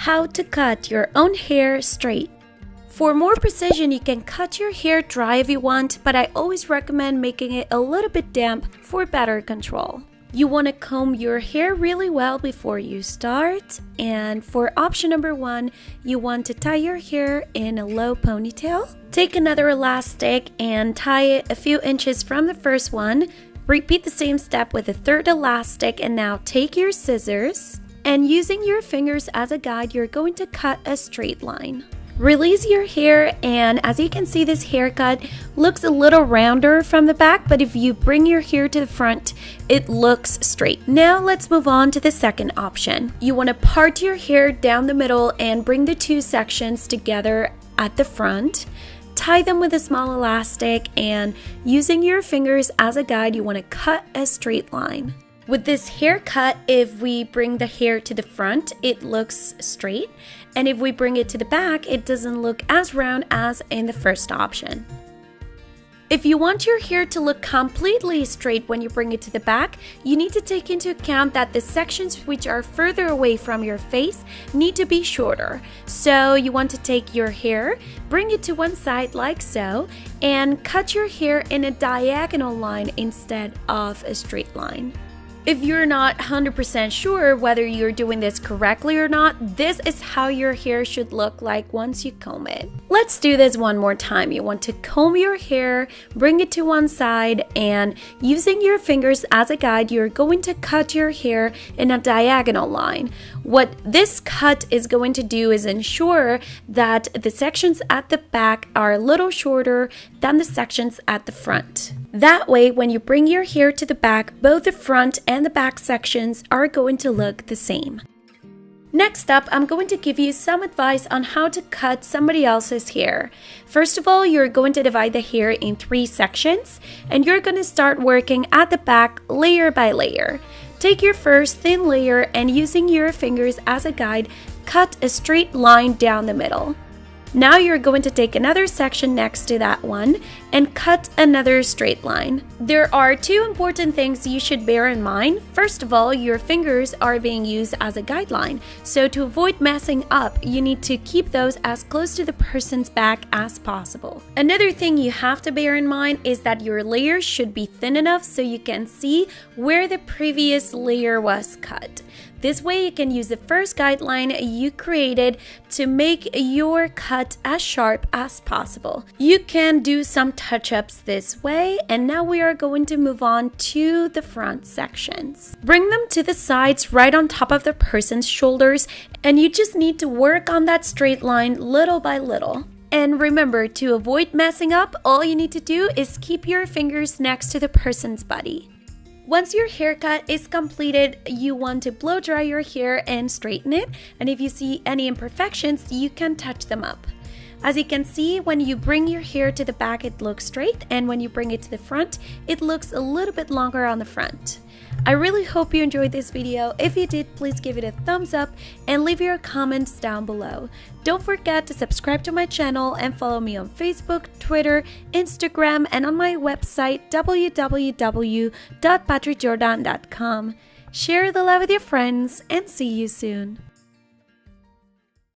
how to cut your own hair straight. For more precision, you can cut your hair dry if you want, but I always recommend making it a little bit damp for better control. You want to comb your hair really well before you start, and for option number 1, you want to tie your hair in a low ponytail. Take another elastic and tie it a few inches from the first one. Repeat the same step with the third elastic, and now take your scissors, and using your fingers as a guide, you're going to cut a straight line. Release your hair, and as you can see, this haircut looks a little rounder from the back, but if you bring your hair to the front, it looks straight. Now let's move on to the second option. You want to part your hair down the middle and bring the two sections together at the front. Tie them with a small elastic, and using your fingers as a guide, you want to cut a straight line. With this haircut, if we bring the hair to the front, it looks straight, and if we bring it to the back, it doesn't look as round as in the first option. If you want your hair to look completely straight when you bring it to the back, you need to take into account that the sections which are further away from your face need to be shorter. So you want to take your hair, bring it to one side like so, and cut your hair in a diagonal line instead of a straight line. If you're not 100% sure whether you're doing this correctly or not, this is how your hair should look like once you comb it. Let's do this one more time. You want to comb your hair, bring it to one side, and using your fingers as a guide, you're going to cut your hair in a diagonal line. What this cut is going to do is ensure that the sections at the back are a little shorter than the sections at the front. That way, when you bring your hair to the back, both the front and the back sections are going to look the same. Next up, I'm going to give you some advice on how to cut somebody else's hair. First of all, you're going to divide the hair in 3 sections, and you're going to start working at the back layer by layer. Take your first thin layer, and using your fingers as a guide, cut a straight line down the middle. Now you're going to take another section next to that one and cut another straight line. There are 2 important things you should bear in mind. First of all, your fingers are being used as a guideline, so to avoid messing up, you need to keep those as close to the person's back as possible. Another thing you have to bear in mind is that your layers should be thin enough so you can see where the previous layer was cut. This way you can use the first guideline you created to make your cut as sharp as possible. You can do some touch-ups this way, and now we are going to move on to the front sections. Bring them to the sides right on top of the person's shoulders, and you just need to work on that straight line little by little. And remember, to avoid messing up, all you need to do is keep your fingers next to the person's body. Once your haircut is completed, you want to blow dry your hair and straighten it, and if you see any imperfections, you can touch them up. As you can see, when you bring your hair to the back, it looks straight, and when you bring it to the front, it looks a little bit longer on the front. I really hope you enjoyed this video. If you did, please give it a thumbs up and leave your comments down below. Don't forget to subscribe to my channel and follow me on Facebook, Twitter, Instagram, and on my website www.patrickjordan.com. Share the love with your friends, and see you soon.